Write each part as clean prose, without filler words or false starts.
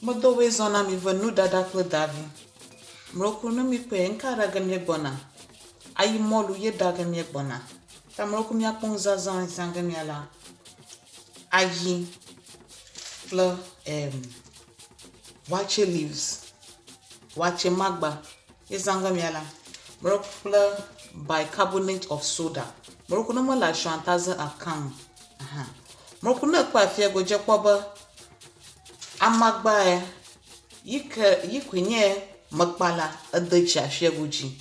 Modowe zona mi ve Nuɖaɖa kple Daavi. Mroku no mi pe nka rage mi gbona. Ayimɔlu ye dage mi gbona. Ta mroku mi akpon zazan zange mi ala. Ayi kple Waakye leaves. Waakye magba ye zange mi ala. Mroku kple bicarbonate of soda. Mroku no mo la shantaze akang. Mroku no kwa fie goje kwa amagba yikwenye makpala adechi afieguji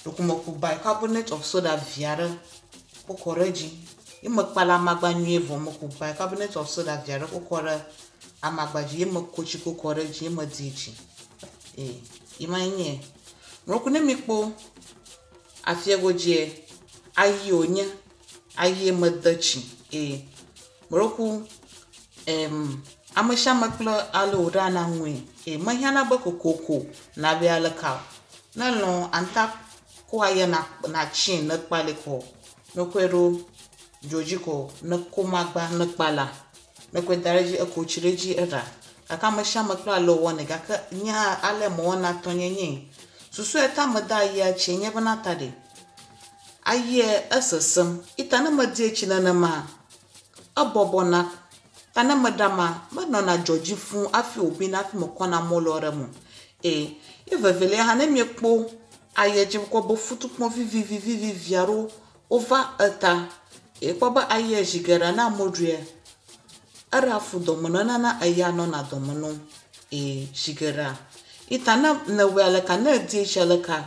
dokumoku bicarbonate of soda viare kokoreji imakpala amagba nyuevo moku bicarbonate of soda viare kokore amagbaji imakochi kokoreji imadichi imanye mroku ne mikpo afieguji ayi onye ayi madechi mroku amesha makla alo rana ngwe mahana ba kokoko na be alaka na lo anta ko aya na chin na kpale ko no kwero joji ko na komagba na kpala na kwedareji ekochireji era aka mesha makla alo wona ga ka nya ale mo na tonyenye susu eta mada ya chenye bana tade aye asasam itana madie chinana ma abobona tana madama manona joji fun afi obi na afi mokona molore mu evevele ha na miekpo ayeji ko bo futu pon vivi viaro over eta ko ba aye jigara na modue ara fu domono na aya no na domono jigara itana na wele ka na di cheleka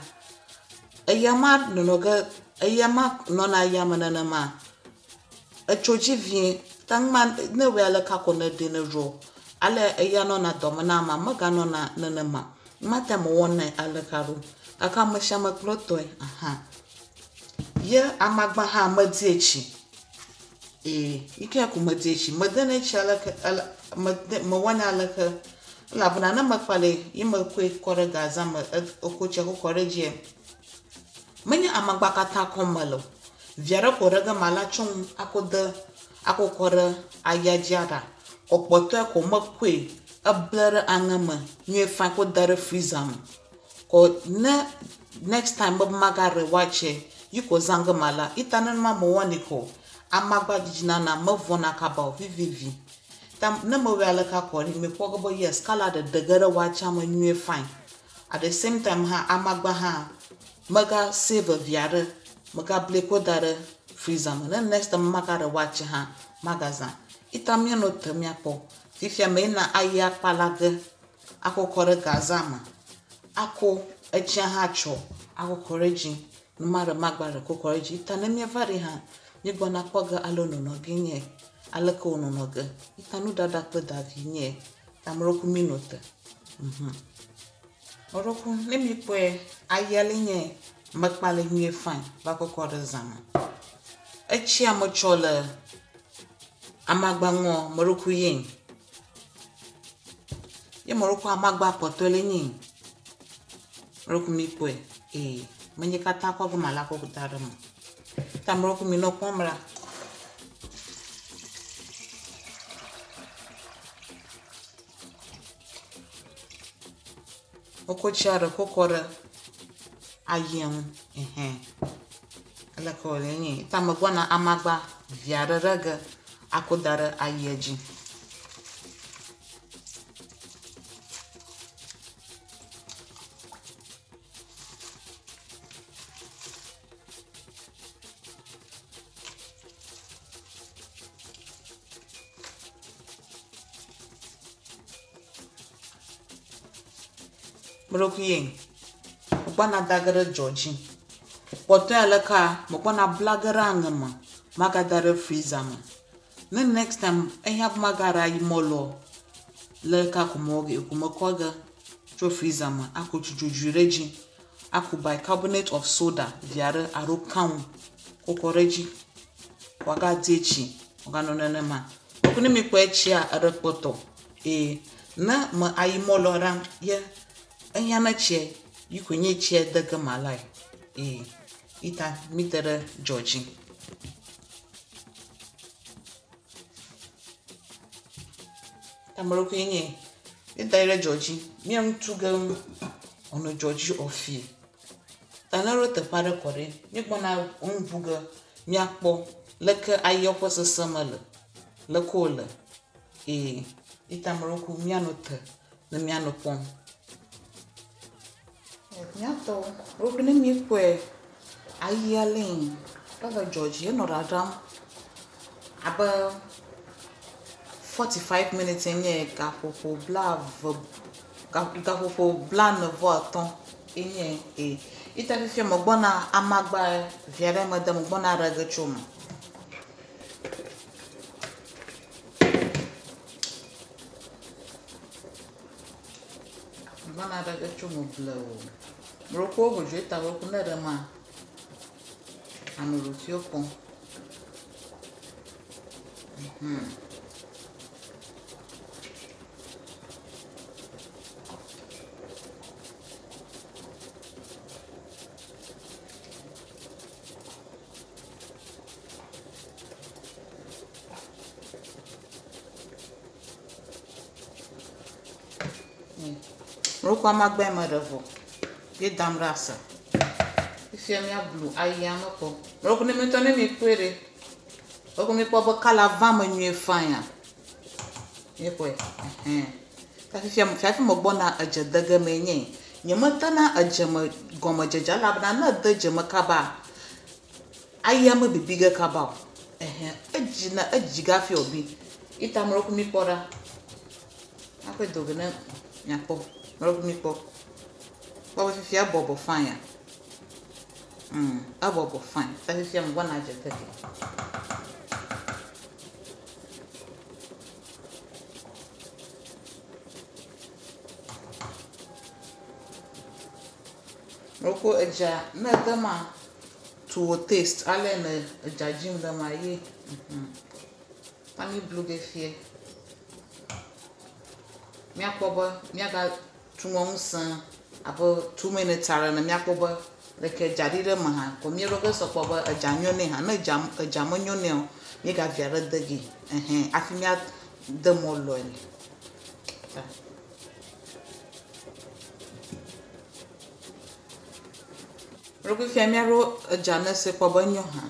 ayama nonoga ayama nona ayama na ma achoji vie tangman ne wele ka kona de ne ro ale eya no na domana ma maga no na nenema mata mo wona ale karo aka masha makloto ye amagba ha madiechi ike ku madiechi madene chala mo wona ale ka la bana na makpale yimakwe kore gaza ma okoche ko koreje manya amagba kata komalo viara korega malachon akoda akokore ayajiada okpoto ko makwe ablere angama nye fa ko dare freezer ko na next time bob magare wache yiko zanga mala itanan ma mo woni ko amagba jina na mavona kaba vivi tam na mo wala ka ko ni me ko go yes kala de degere wacha ma nye fine at the same time ha amagba ha maga save viare maga ble ko dare freezer na next time magare wache ha magazin itamia no temia po fifia me na aya palage akokore gazama ako echia ha cho akokoreji numara magbare kokoreji itanemia vari ha ni gbona poga alono no ginye alako no no ge itanu dada kple Daavi nye tamroku minute oroku nemi pwe ayale nye makpale nye fine bakokore zama echia mo chole amagba ngo moroku yin ye moroku amagba potole nyin moroku mi pwe menye kata ko gmala ko gutaramo ta moroku mi no komra okochara kokora ayen ala ko le nyin ta magwana amagba viara raga akodare ayeji mroku yin bana dagare joji poto alaka mo bana blagara angama magadare freezer ma the next time I have magara Ayimɔlu leka kumoge kumokoga cho freezer ma ako chujureji ako bicarbonate of soda viare aro kan kokoreji waga dechi ogano nenema okune mi kwechi a repoto na ma Ayimɔlu ran ye enyana che yikwenye che daga malai ita mitere Georgie Tamaroko yenye. Itaire Georgie. Miam tugam ono Georgie ofie. Tanaro te pare kore. Mi bona buga miakpo leke ayopo se semele. Lekole. Itamaroko miano te na miano pom. Miato rokne mi kwe ayalin. Baba Georgie Nuɖaɖa. Aba 45 minutes enye gapopo bla nevo aton enye ita fifia mogbona amagba viare madam mogbona rage choma mogbona rage choma blow roko go jeta roko na rema anuru fiopon Roko amagba marevo ye dam rasa ifia mi ablu ayama ko roko ne metone mi kwere roko mi po kala vama nwe fanya ye ko ta fifia mo gbona ajedege menye nyemata na ajema goma jeja labna na dejema kaba ayama bibiga kaba ejina ejiga fi obi itam roko mi pora akwedoge na nyapo roko mi po baba fifia bobo fanya abobo fine ta fifia mo gbona ajedege roko eja na dama to taste ale na eja jim da ma ye tani blue ge fie mi akoba mi aga tumo nsan abo 2 minutes ara na mi akoba leke jarire ma ha ko mi roge so koba eja nyone ha na eja mo nyone o mi ga viare degi afi mi de mo loel roko fia mi ro eja na se koba nyo ha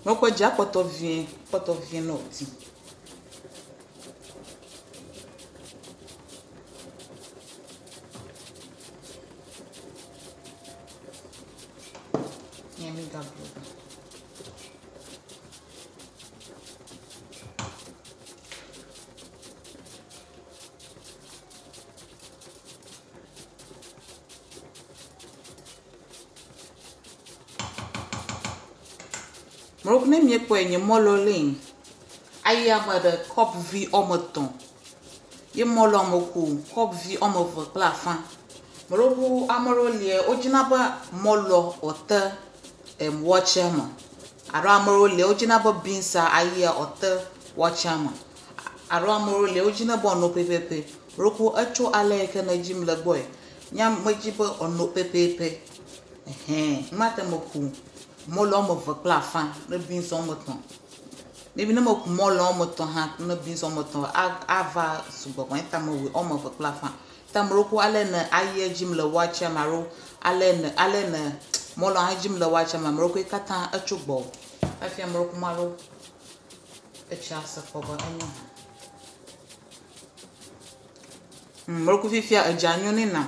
roko ja poto vien no ti mi ga blo Mrok ne mi ko enye molo lin ayama de cop v omoton ye molo moku cop v omovo plafan mroku amoro lie ojina ba molo ote watchama ara amoro lie ojina ba binsa aye ote watchama ara amoro lie ojina ba no pepepe roku acho ale ke na jim le boy nyam majibo ono pepepe mate moku molo mo va plafan ne bin so moton maybe no mo molo moton ha ne bin so moton ava subo kwa ta mo we o mo va plafan ta mo ko ale na aye jim le wacha maro ale na molo ha jim le wacha maro ko kata achugbo afia mo ko maro e chasa ko ba anyo mo ko fifia ajanyo ni na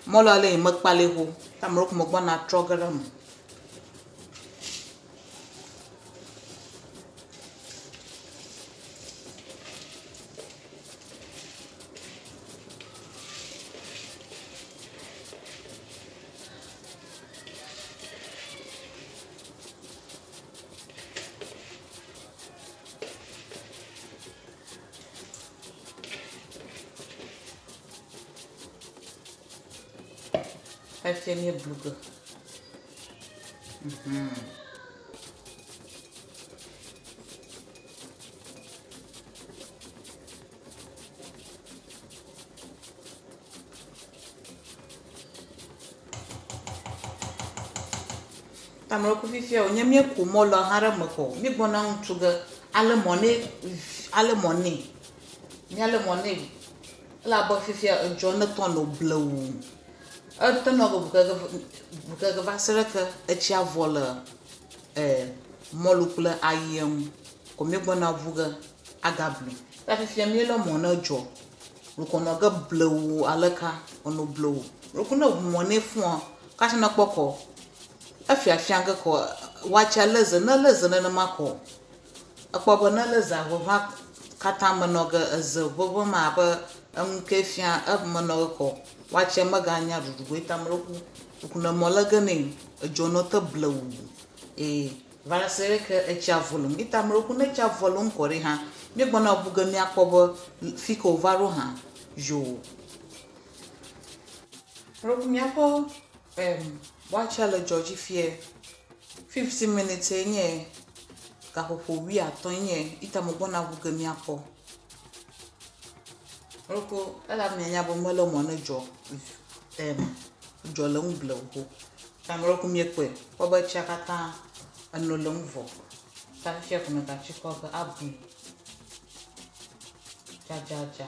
molo ale makpale ho ta mo ko mo gba na trogaram I feel me blue. tamro ku fifia onye mi ku mo lo hara mako mi gbona ntu ga ale money mi ale money la ba fifia jona ton no blow no go buka va sere ka echi avola molu kple ayem ko mi gbona vuga agabli ta fifia mi lo mo na jo ko no ga blow alaka ono blow ko no mo ne fun ka se na poko afia ga ko wacha leze na mako akpobo na leze ho ha kata mo ga ze bobo ma ba nke fia mo no ko wacha maganya rudugo itamroku kuna molaga ne jono ta blow vala sere ke echa volum itamroku ne cha volum kore ha mi gbona buga mi akpobo fiko varo ha jo roku mi apo wacha le Georgie fie 50 minutes enye ka popo wi aton enye itamogbona buga mi apo roku ala mi anya bo melo mo na jo jo le ngble ho tamroku mi ekwe ko ba chakata anu le ngvo ta fie ko na chi ko ga abu ja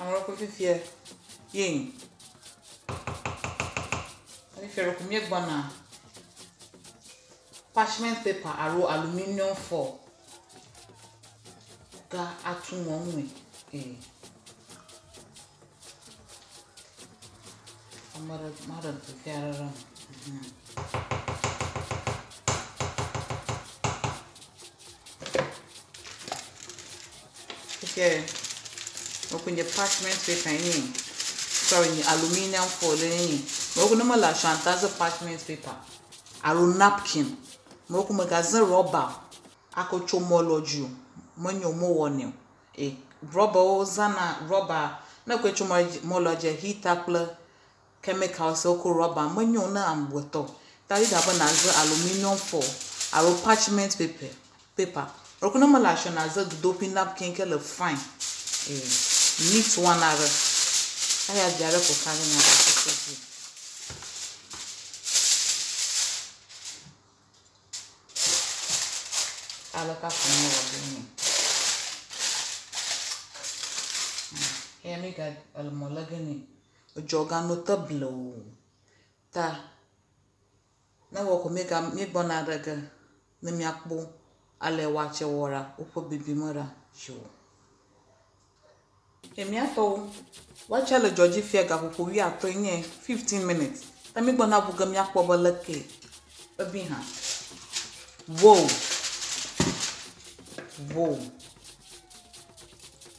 amro ko fifie yin ani fero ko mi gbona parchment paper aro aluminium foil ga atun won amara to fiara okay okunye parchment paper ni sorry aluminium foil ni mo no mala chantaze parchment paper aro napkin mo ku magazine rubber akocho moloju monyo mo woni rubber ozana rubber na kwecho moloje heater kple chemicals ko rubber monyo na amboto tari da ba na aluminium foil aro parchment paper okuna mala chantaze doping napkin ke le fine neat one ara aya jare ko kare na ko ala ka fumo wabini mi ga al molagani joga no tablo ta na wo ko mi bona daga na mi akpo ale wache wora opo bibimora jo emi ato wacha le Georgie fie ga popo wi ato nye 15 minutes ta mi gbona buga mi akpo boleke obi ha wow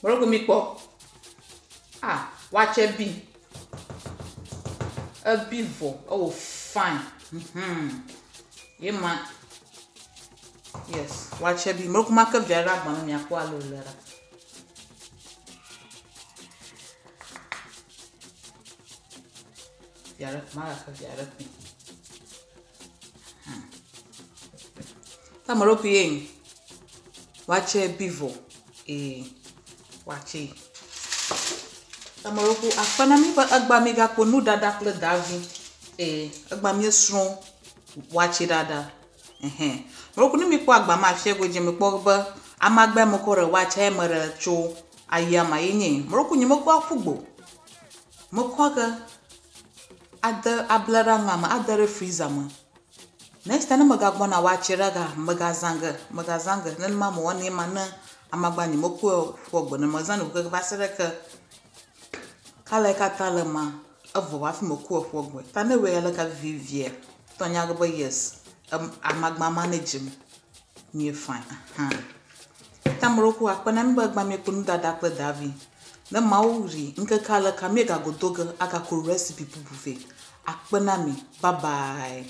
boro mi po wacha bi a bivo oh fine yema yes wacha bi mo kuma ka viara gbona mi akpo alo lera yara mara ka yara pi tamaro pi wache bivo wache tamaro ku afana mi ba agba mi ga ko Nuɖaɖa kple Daavi agba mi srun wache dada moro ku ni mi ko agba ma fie go je mi po ba amagba mo ko re wache mere cho ayama yin moro ku ni mo ko afugbo mo ko ga ada ablara ngama ada freezer ma next time magagbona wachira ga magazanga nan ma mo woni ma na amagba ni moko fogbo na mazanu ko ba sere ka kala ka tala ma avo wa fi moko fogbo ta na we yala ka vivie to nya go yes amagba manage ni fine tamroku akpena mbe gba mi kpunu Nuɖaɖa kple Daavi. Ne mawu ri nkeke ale ka mi gagodoge agakuru recipe bubuve. Akpena mi. Bye bye.